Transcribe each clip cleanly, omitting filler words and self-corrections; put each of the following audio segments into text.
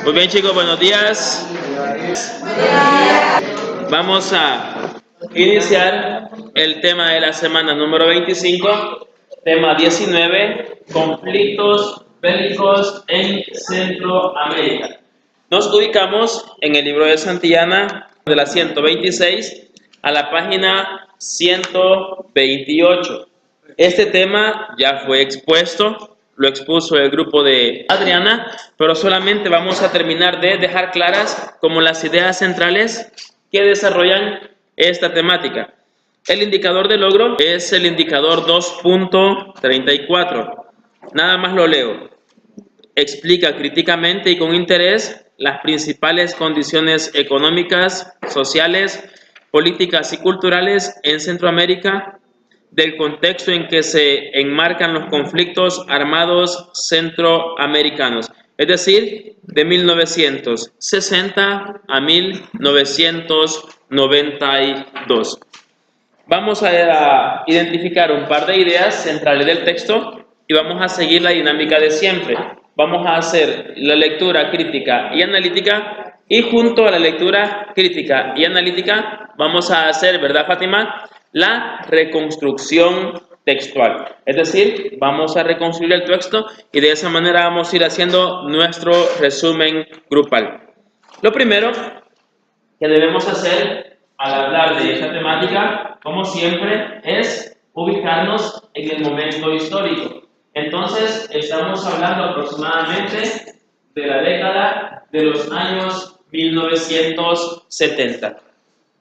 Muy bien, chicos, buenos días. Vamos a iniciar el tema de la semana número 25, tema 19, conflictos bélicos en Centroamérica. Nos ubicamos en el libro de Santillana, de la 126 a la página 128. Este tema ya fue expuesto, lo expuso el grupo de Adriana, pero solamente vamos a terminar de dejar claras como las ideas centrales que desarrollan esta temática. El indicador de logro es el indicador 2.34. Nada más lo leo. Explica críticamente y con interés las principales condiciones económicas, sociales, políticas y culturales en Centroamérica, del contexto en que se enmarcan los conflictos armados centroamericanos, es decir, de 1960 a 1992. Vamos a identificar un par de ideas centrales del texto y vamos a seguir la dinámica de siempre. Vamos a hacer la lectura crítica y analítica y junto a la lectura crítica y analítica vamos a hacer, ¿verdad, Fátima?, la reconstrucción textual. Es decir, vamos a reconstruir el texto y de esa manera vamos a ir haciendo nuestro resumen grupal. Lo primero que debemos hacer al hablar de esta temática, como siempre, es ubicarnos en el momento histórico. Entonces, estamos hablando aproximadamente de la década de los años 1970.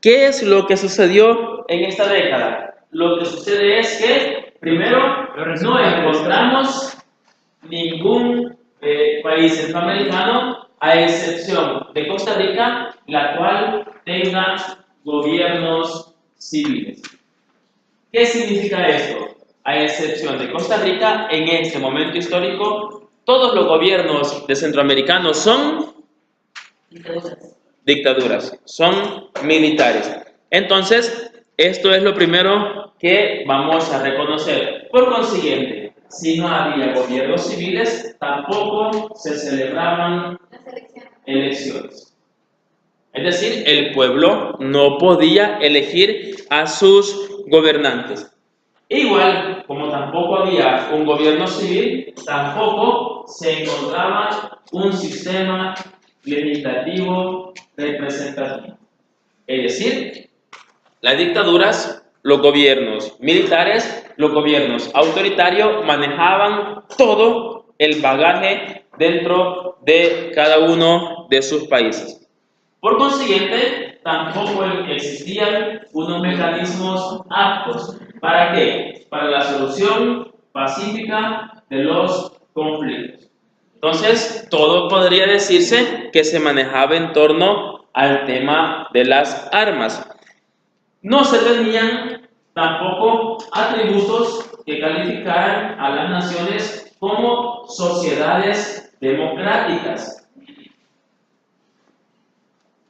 ¿Qué es lo que sucedió en esta década? Lo que sucede es que, primero, no encontramos ningún país centroamericano, a excepción de Costa Rica, la cual tenga gobiernos civiles. ¿Qué significa esto? A excepción de Costa Rica, en este momento histórico, todos los gobiernos de centroamericanos son dictaduras, son militares. Entonces, esto es lo primero que vamos a reconocer. Por consiguiente, si no había gobiernos civiles, tampoco se celebraban elecciones. Es decir, el pueblo no podía elegir a sus gobernantes. Igual, como tampoco había un gobierno civil, tampoco se encontraba un sistema legislativo representativo. Es decir, las dictaduras, los gobiernos militares, los gobiernos autoritarios manejaban todo el bagaje dentro de cada uno de sus países. Por consiguiente, tampoco existían unos mecanismos aptos. ¿Para qué? Para la solución pacífica de los conflictos. Entonces, todo podría decirse que se manejaba en torno al tema de las armas. No se tenían tampoco atributos que calificaran a las naciones como sociedades democráticas.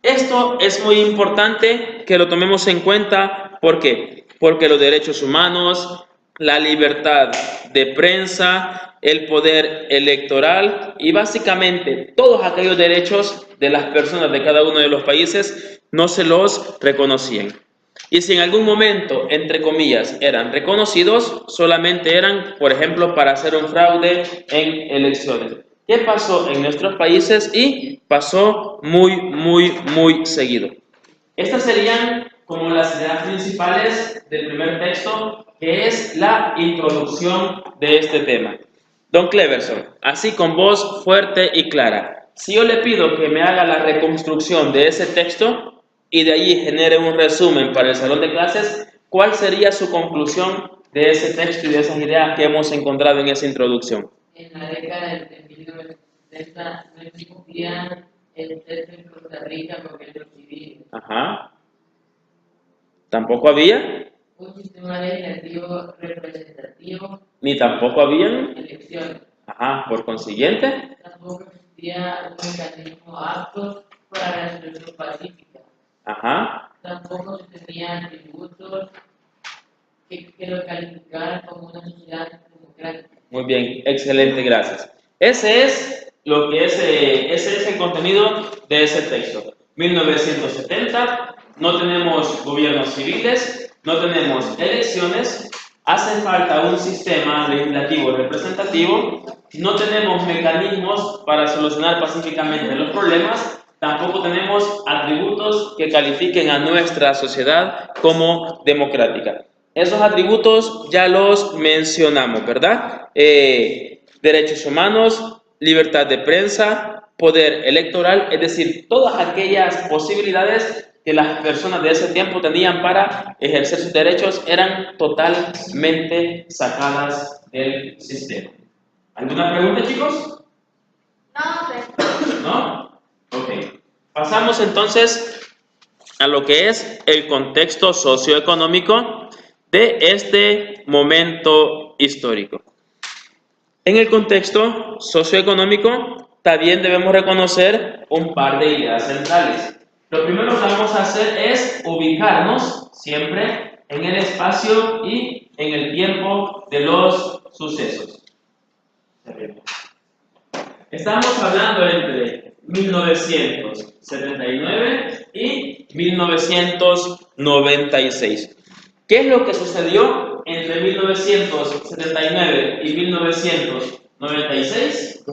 Esto es muy importante que lo tomemos en cuenta. ¿Por qué? Porque los derechos humanos, la libertad de prensa, el poder electoral y básicamente todos aquellos derechos de las personas de cada uno de los países no se los reconocían. Y si en algún momento, entre comillas, eran reconocidos, solamente eran, por ejemplo, para hacer un fraude en elecciones. ¿Qué pasó en nuestros países? Y pasó muy seguido. Estas serían como las ideas principales del primer texto, que es la introducción de este tema. Don Cleverson, así con voz fuerte y clara, si yo le pido que me haga la reconstrucción de ese texto y de allí genere un resumen para el salón de clases, ¿cuál sería su conclusión de ese texto y de esas ideas que hemos encontrado en esa introducción? En la década de 1970 no existía el texto en Costa Rica gobierno civil. Ajá. ¿Tampoco había? Un sistema legislativo representativo. Ni tampoco habían Elecciones. Ajá. Por consiguiente, tampoco existía un mecanismo apto para la solución pacífica. Ajá. Tampoco se tenían atributos que lo calificaran como una sociedad democrática. Muy bien, excelente, gracias. Ese es lo que es, ese es el contenido de ese texto. 1970, no tenemos gobiernos civiles, no tenemos elecciones, hace falta un sistema legislativo representativo, no tenemos mecanismos para solucionar pacíficamente los problemas, tampoco tenemos atributos que califiquen a nuestra sociedad como democrática. Esos atributos ya los mencionamos, ¿verdad? Derechos humanos, libertad de prensa, poder electoral, es decir, todas aquellas posibilidades que las personas de ese tiempo tenían para ejercer sus derechos eran totalmente sacadas del sistema. ¿Alguna pregunta, chicos? ¿No? Ok. Pasamos entonces a lo que es el contexto socioeconómico de este momento histórico. En el contexto socioeconómico también debemos reconocer un par de ideas centrales. Lo primero que vamos a hacer es ubicarnos siempre en el espacio y en el tiempo de los sucesos. Estamos hablando entre 1979 y 1996. ¿Qué es lo que sucedió entre 1979 y 1996?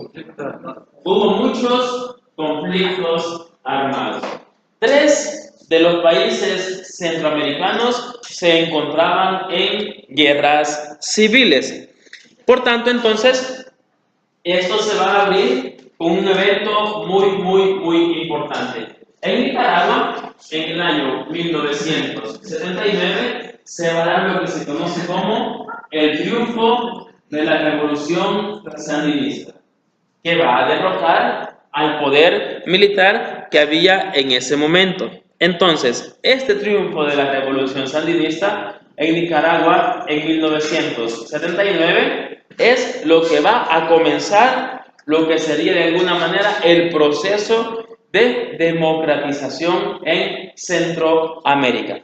Hubo muchos conflictos armados. 3 de los países centroamericanos se encontraban en guerras civiles. Por tanto, entonces, esto se va a abrir con un evento muy importante. En Nicaragua, en el año 1979, se va a dar lo que se conoce como el triunfo de la revolución sandinista, que va a derrocar al poder militar que había en ese momento. Entonces, este triunfo de la revolución sandinista en Nicaragua en 1979 es lo que va a comenzar lo que sería de alguna manera el proceso de democratización en Centroamérica.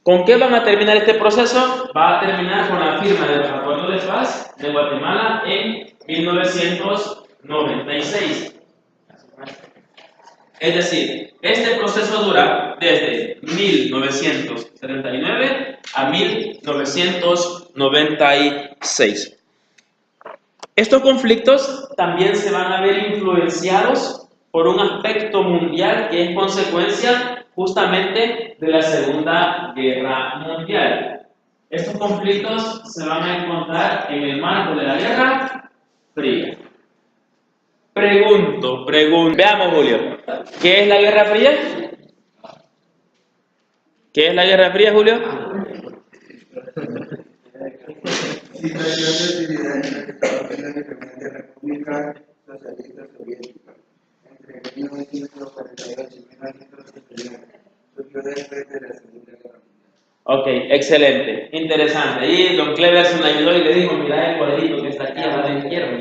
¿Con qué van a terminar este proceso? Va a terminar con la firma del Acuerdo de Paz de Guatemala en 1996. Es decir, este proceso dura desde 1979 a 1996. Estos conflictos también se van a ver influenciados por un aspecto mundial que es consecuencia justamente de la Segunda Guerra Mundial. Estos conflictos se van a encontrar en el marco de la Guerra Fría. Pregunto. Veamos, Julio. ¿Qué es la Guerra Fría? ¿Qué es la Guerra Fría, Julio? Situación de hostilidad entre Estados Unidos y la República Socialista Soviética entre 1948 y 1979. Surgió después de la Segunda Guerra Mundial. Ok, excelente, interesante. Y don Cleverson ayudó y le dijo, mira el cuadrito que está aquí a la izquierda.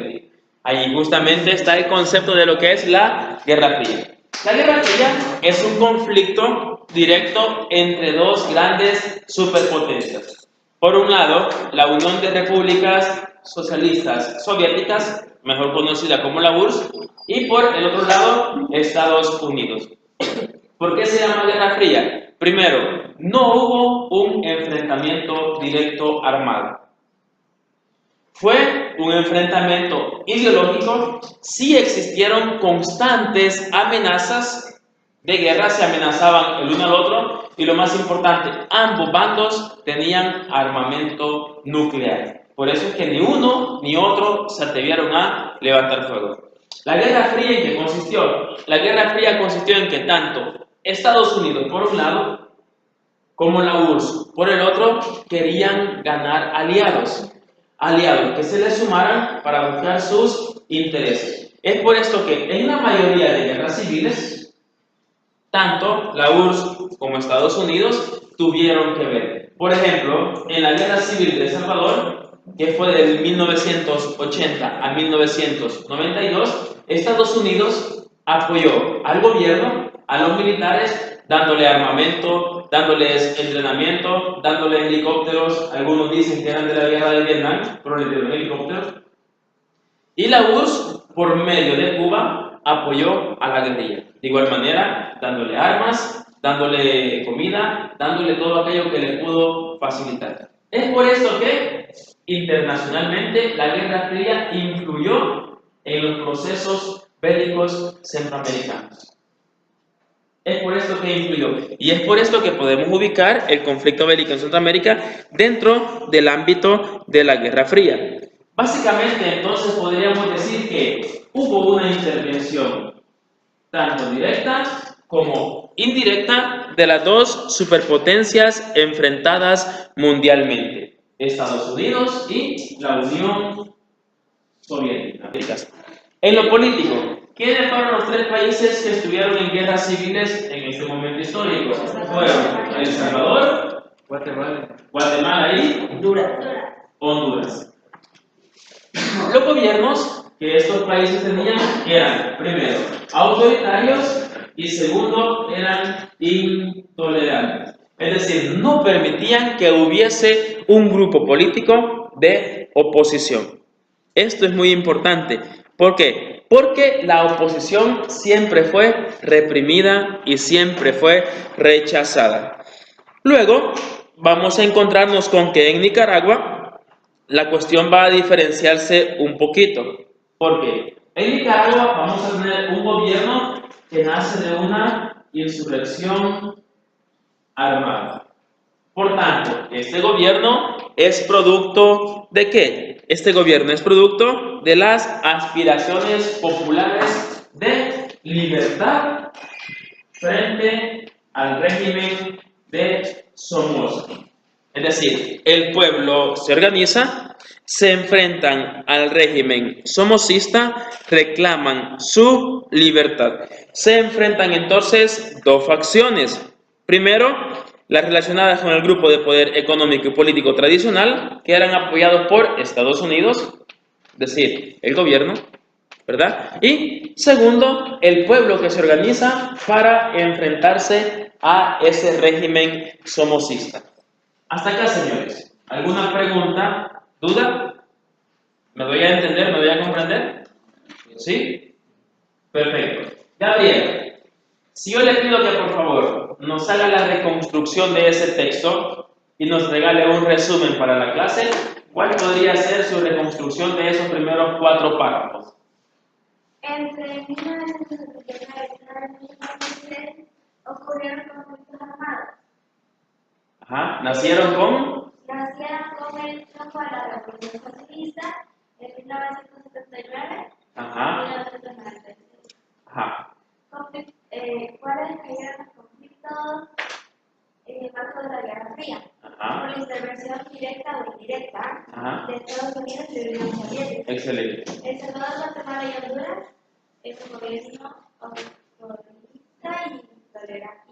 Ahí justamente está el concepto de lo que es la Guerra Fría. La Guerra Fría es un conflicto directo entre dos grandes superpotencias. Por un lado, la Unión de Repúblicas Socialistas Soviéticas, mejor conocida como la URSS, y por el otro lado, Estados Unidos. ¿Por qué se llama Guerra Fría? Primero, no hubo un enfrentamiento directo armado. Fue un enfrentamiento ideológico, sí existieron constantes amenazas de guerra, se amenazaban el uno al otro, y lo más importante, ambos bandos tenían armamento nuclear. Por eso es que ni uno ni otro se atrevieron a levantar fuego. ¿La Guerra Fría en qué consistió? La Guerra Fría consistió en que tanto Estados Unidos por un lado, como la URSS por el otro, querían ganar aliados que se les sumaran para buscar sus intereses. Es por esto que en la mayoría de guerras civiles, tanto la URSS como Estados Unidos tuvieron que ver. Por ejemplo, en la Guerra Civil de El Salvador, que fue de 1980 a 1992, Estados Unidos apoyó al gobierno, a los militares, dándole armamento, dándoles entrenamiento, dándoles helicópteros. Algunos dicen que eran de la guerra de Vietnam, pero les dieron helicópteros. Y la URSS, por medio de Cuba, apoyó a la guerrilla. De igual manera, dándole armas, dándole comida, dándole todo aquello que le pudo facilitar. Es por esto que internacionalmente la Guerra Fría influyó en los procesos bélicos centroamericanos. Es por esto que influyó. Y es por esto que podemos ubicar el conflicto bélico en Centroamérica dentro del ámbito de la Guerra Fría. Básicamente, entonces, podríamos decir que hubo una intervención tanto directa como indirecta de las dos superpotencias enfrentadas mundialmente, Estados Unidos y la Unión Soviética. En lo político, ¿quiénes fueron los tres países que estuvieron en guerras civiles en este momento histórico? Fueron El Salvador, Guatemala y Honduras. Los gobiernos que estos países tenían eran, primero, autoritarios y segundo, eran intolerantes. Es decir, no permitían que hubiese un grupo político de oposición. Esto es muy importante. ¿Por qué? Porque la oposición siempre fue reprimida y siempre fue rechazada. Luego, vamos a encontrarnos con que en Nicaragua la cuestión va a diferenciarse un poquito. ¿Por qué? En Nicaragua vamos a tener un gobierno que nace de una insurrección armada. Por tanto, este gobierno es producto ¿de qué? Este gobierno es producto de las aspiraciones populares de libertad frente al régimen de Somoza. Es decir, el pueblo se organiza, se enfrentan al régimen somocista, reclaman su libertad. Se enfrentan entonces dos facciones. Primero, las relacionadas con el grupo de poder económico y político tradicional, que eran apoyados por Estados Unidos, es decir, el gobierno, ¿verdad? Y segundo, el pueblo que se organiza para enfrentarse a ese régimen somocista. Hasta acá, señores. ¿Alguna pregunta? ¿Duda? ¿Me doy a entender? ¿Me doy a comprender? ¿Sí? Perfecto. Gabriel, si yo le pido que por favor nos haga la reconstrucción de ese texto y nos regale un resumen para la clase, ¿cuál podría ser su reconstrucción de esos primeros 4 párrafos? Entre 1979 y 1993 ocurrieron conflictos armados. Ajá. ¿Nacieron con? Nacieron con el triunfo de la Revolución Socialista en 1979 Ajá. y 1996. Ajá. ¿Cuáles cayeron los conflictos en el marco de la Guerra Fría? Ajá. Por la intervención directa o indirecta Ajá. de Estados Unidos y de la Unión Soviética. Excelente. El Salvador, Guatemala y Honduras es un gobierno autoritario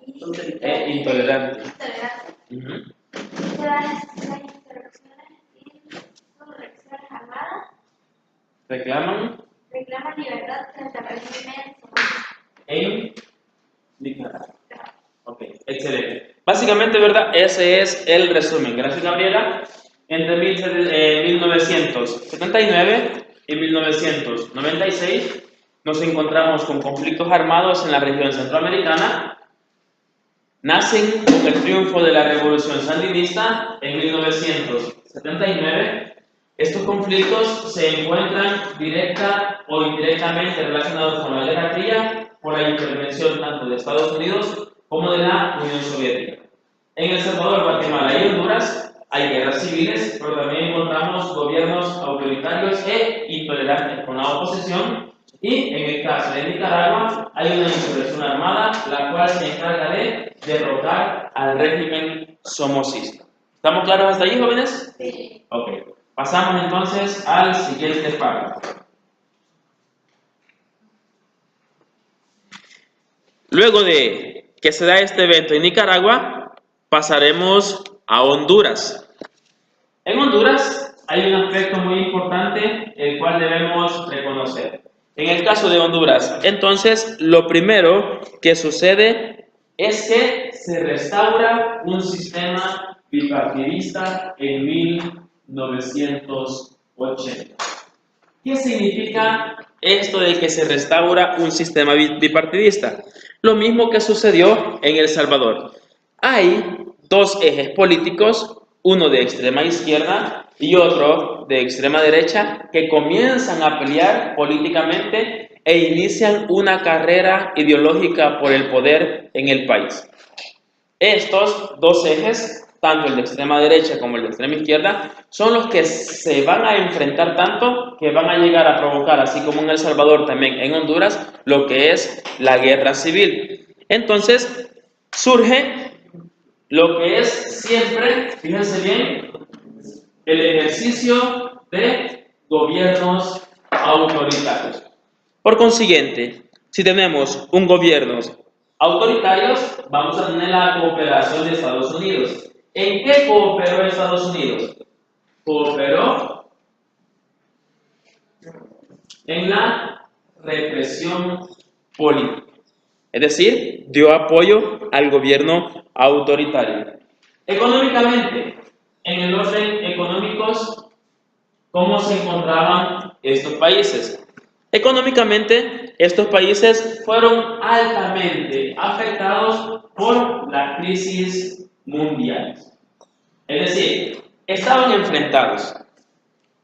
y Intolerante. Intolerante. Las insurrecciones y insurrecciones armadas ¿Reclaman? libertad frente al régimen somocista. En Nicaragua. Ok, excelente. Básicamente, ¿verdad? Ese es el resumen. Gracias, Gabriela. Entre 1979 y 1996 nos encontramos con conflictos armados en la región centroamericana. Nacen con el triunfo de la Revolución Sandinista en 1979. Estos conflictos se encuentran directa o indirectamente relacionados con la Guerra Fría por la intervención tanto de Estados Unidos como de la Unión Soviética. En El Salvador, Guatemala y Honduras hay guerras civiles, pero también encontramos gobiernos autoritarios e intolerantes con la oposición. Y en el caso de Nicaragua hay una insurrección armada, la cual se encarga de derrocar al régimen somocista. ¿Estamos claros hasta ahí, jóvenes? Sí. Ok. Pasamos entonces al siguiente párrafo. Luego de que se da este evento en Nicaragua, pasaremos a Honduras. En Honduras hay un aspecto muy importante el cual debemos reconocer. En el caso de Honduras, entonces, lo primero que sucede es que se restaura un sistema bipartidista en 1980. ¿Qué significa esto de que se restaura un sistema bipartidista. Lo mismo que sucedió en El Salvador. Hay dos ejes políticos, uno de extrema izquierda y otro de extrema derecha, que comienzan a pelear políticamente e inician una carrera ideológica por el poder en el país. Estos dos ejes, tanto el de extrema derecha como el de extrema izquierda, son los que se van a enfrentar tanto que van a llegar a provocar, así como en El Salvador, también en Honduras, lo que es la guerra civil. Entonces, surge lo que es siempre, fíjense bien, el ejercicio de gobiernos autoritarios. Por consiguiente, si tenemos un gobierno autoritario, vamos a tener la cooperación de Estados Unidos. ¿En qué cooperó Estados Unidos? Cooperó en la represión política. Es decir, dio apoyo al gobierno autoritario. Económicamente, en el orden económico, ¿cómo se encontraban estos países? Económicamente, estos países fueron altamente afectados por la crisis mundial. Es decir, estaban enfrentados.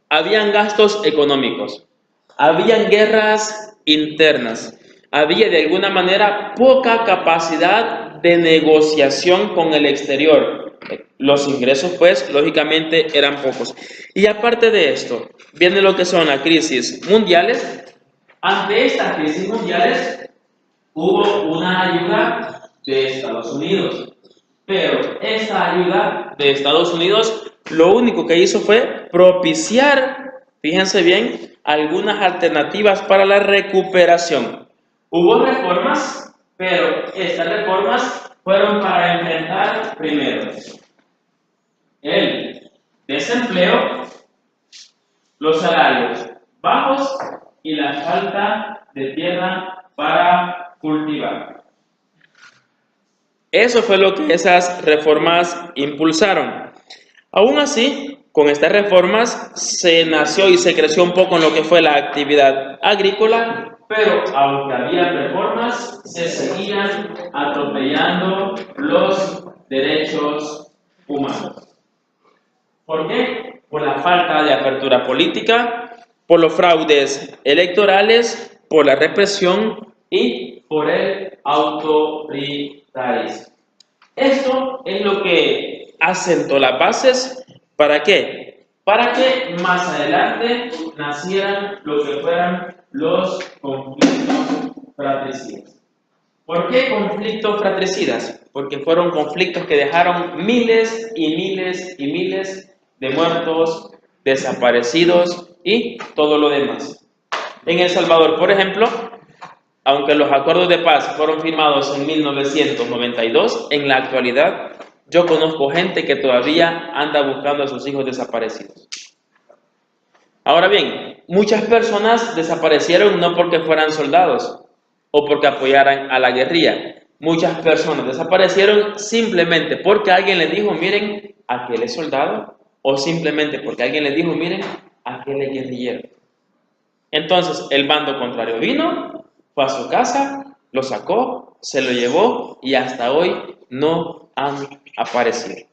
Habían gastos económicos, habían guerras internas, había de alguna manera poca capacidad de negociación con el exterior. Los ingresos, pues, lógicamente eran pocos. Y aparte de esto, viene lo que son las crisis mundiales. Ante estas crisis mundiales hubo una ayuda de Estados Unidos, pero esta ayuda de Estados Unidos lo único que hizo fue propiciar, fíjense bien, algunas alternativas para la recuperación. Hubo reformas, pero estas reformas fueron para enfrentar primero el desempleo, los salarios bajos y la falta de tierra para cultivar. Eso fue lo que esas reformas impulsaron. Aún así, con estas reformas se nació y se creció un poco en lo que fue la actividad agrícola, pero aunque había reformas, se seguían atropellando los derechos humanos. ¿Por qué? Por la falta de apertura política, por los fraudes electorales, por la represión y por el autoritarismo. Esto es lo que asentó las bases, ¿para qué? Para que más adelante nacieran lo que fueran los conflictos fratricidas. ¿Por qué conflictos fratricidas? Porque fueron conflictos que dejaron miles y miles y miles de muertos, desaparecidos y todo lo demás. En El Salvador, por ejemplo, aunque los acuerdos de paz fueron firmados en 1992, en la actualidad yo conozco gente que todavía anda buscando a sus hijos desaparecidos. Ahora bien, muchas personas desaparecieron no porque fueran soldados o porque apoyaran a la guerrilla. Muchas personas desaparecieron simplemente porque alguien les dijo, miren, aquel es soldado, o simplemente porque alguien les dijo, miren, aquel es guerrillero. Entonces, el bando contrario vino, fue a su casa, lo sacó, se lo llevó y hasta hoy no han aparecido.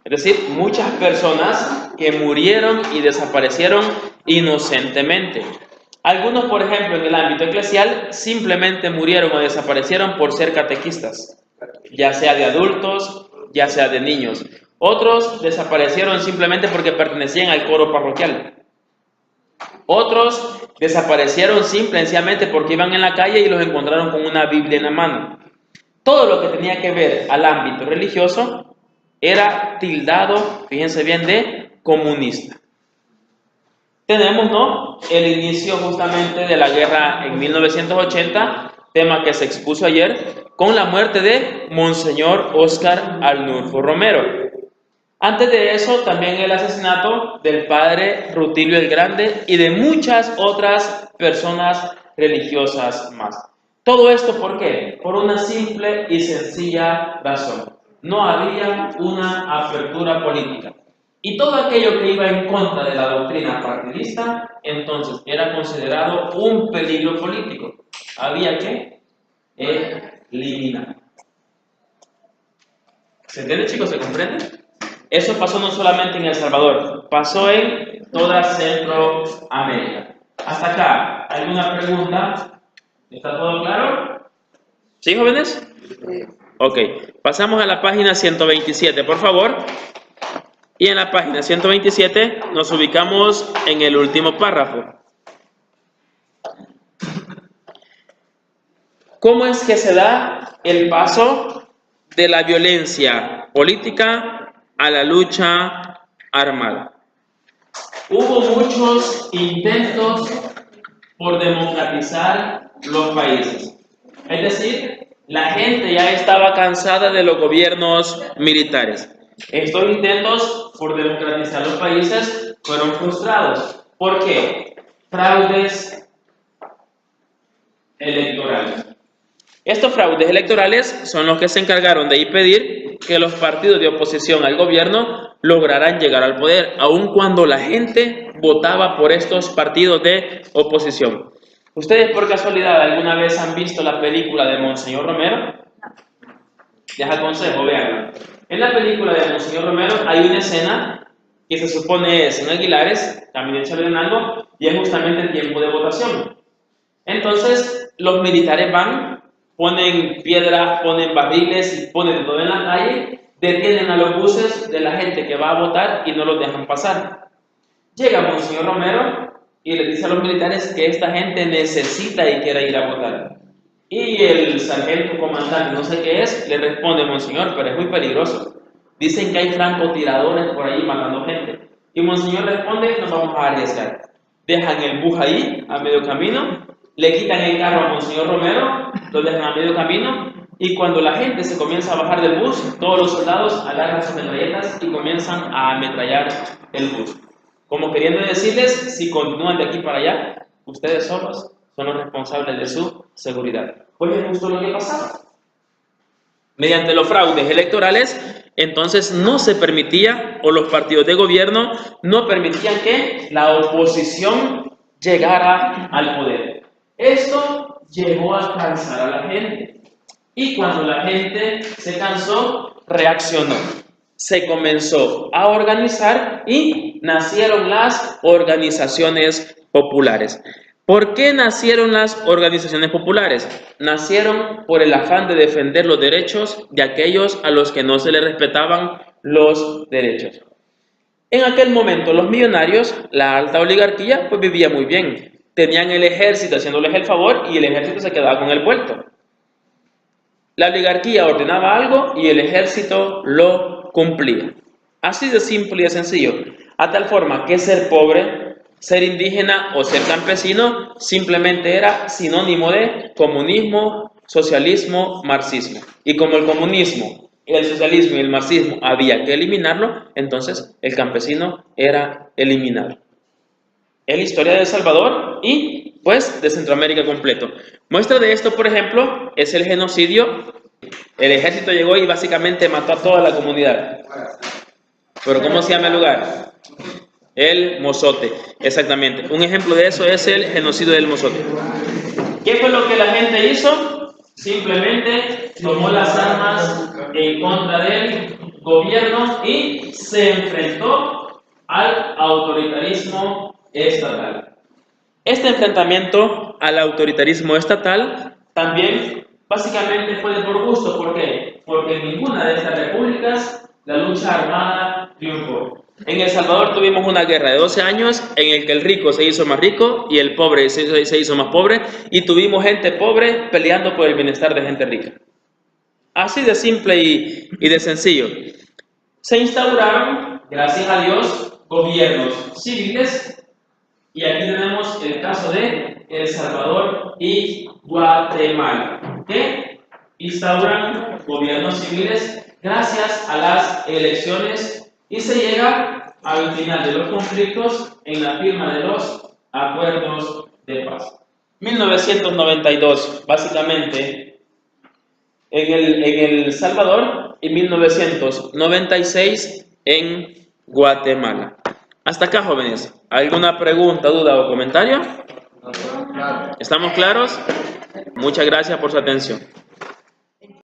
Es decir, muchas personas que murieron y desaparecieron inocentemente. Algunos, por ejemplo, en el ámbito eclesial, simplemente murieron o desaparecieron por ser catequistas, ya sea de adultos, ya sea de niños. Otros desaparecieron simplemente porque pertenecían al coro parroquial. Otros desaparecieron simplemente porque iban en la calle y los encontraron con una Biblia en la mano. Todo lo que tenía que ver al ámbito religioso era tildado, fíjense bien, de comunista. Tenemos, ¿no?, el inicio justamente de la guerra en 1980, tema que se expuso ayer, con la muerte de Monseñor Óscar Arnulfo Romero. Antes de eso, también el asesinato del padre Rutilio el Grande y de muchas otras personas religiosas más. Todo esto, ¿por qué? Por una simple y sencilla razón. No había una apertura política. Y todo aquello que iba en contra de la doctrina partidista, entonces era considerado un peligro político. Había que eliminar. ¿Se entiende, chicos? ¿Se comprende? Eso pasó no solamente en El Salvador, pasó en toda Centroamérica. Hasta acá, ¿alguna pregunta? ¿Está todo claro? ¿Sí, jóvenes? Ok, pasamos a la página 127, por favor. Y en la página 127 nos ubicamos en el último párrafo. ¿Cómo es que se da el paso de la violencia política a la lucha armada? Hubo muchos intentos por democratizar los países. Es decir, la gente ya estaba cansada de los gobiernos militares. Estos intentos por democratizar los países fueron frustrados. ¿Por qué? Fraudes electorales. Estos fraudes electorales son los que se encargaron de impedir que los partidos de oposición al gobierno lograran llegar al poder, aun cuando la gente votaba por estos partidos de oposición. ¿Ustedes por casualidad alguna vez han visto la película de Monseñor Romero? Les aconsejo, veanla. En la película de Monseñor Romero hay una escena que se supone es en Aguilares, camino en Chalatenango, y es justamente el tiempo de votación. Entonces, los militares van, ponen piedras, ponen barriles y ponen todo en la calle, detienen a los buses de la gente que va a votar y no los dejan pasar. Llega Monseñor Romero y le dice a los militares que esta gente necesita y quiere ir a votar. Y el sargento comandante, no sé qué es, le responde: Monseñor, pero es muy peligroso. Dicen que hay francotiradores por ahí matando gente. Y Monseñor responde: nos vamos a arriesgar. Dejan el bus ahí, a medio camino, le quitan el carro a Monseñor Romero, lo dejan a medio camino, y cuando la gente se comienza a bajar del bus, todos los soldados agarran sus metralletas y comienzan a ametrallar el bus. Como queriendo decirles, si continúan de aquí para allá, ustedes solos son los responsables de su seguridad. Pues es justo lo que pasaba. Mediante los fraudes electorales, entonces no se permitía, o los partidos de gobierno no permitían que la oposición llegara al poder. Esto llegó a cansar a la gente. Y cuando la gente se cansó, reaccionó. Se comenzó a organizar y nacieron las organizaciones populares. ¿Por qué nacieron las organizaciones populares? Nacieron por el afán de defender los derechos de aquellos a los que no se les respetaban los derechos. En aquel momento los millonarios, la alta oligarquía, pues vivía muy bien. Tenían el ejército haciéndoles el favor y el ejército se quedaba con el vuelto. La oligarquía ordenaba algo y el ejército lo cumplía. Así de simple y de sencillo. A tal forma que ser pobre, ser indígena o ser campesino simplemente era sinónimo de comunismo, socialismo, marxismo. Y como el comunismo, el socialismo y el marxismo había que eliminarlo, entonces el campesino era eliminado. Es la historia de El Salvador y pues de Centroamérica completo. Muestra de esto, por ejemplo, es el genocidio. El ejército llegó y básicamente mató a toda la comunidad. ¿Pero cómo se llama el lugar? El Mozote, exactamente. Un ejemplo de eso es el genocidio del Mozote. ¿Qué fue lo que la gente hizo? Simplemente tomó las armas en contra del gobierno y se enfrentó al autoritarismo estatal. Este enfrentamiento al autoritarismo estatal también básicamente fue de por gusto. ¿Por qué? Porque en ninguna de estas repúblicas la lucha armada triunfó. En El Salvador tuvimos una guerra de 12 años en el que el rico se hizo más rico y el pobre se hizo más pobre, y tuvimos gente pobre peleando por el bienestar de gente rica. Así de simple y de sencillo. Se instauraron, gracias a Dios, gobiernos civiles, y aquí tenemos el caso de El Salvador y Guatemala, que instauran gobiernos civiles gracias a las elecciones. Y se llega al final de los conflictos en la firma de los acuerdos de paz. 1992, básicamente, en El Salvador, y 1996 en Guatemala. Hasta acá, jóvenes. ¿Alguna pregunta, duda o comentario? ¿Estamos claros? Muchas gracias por su atención.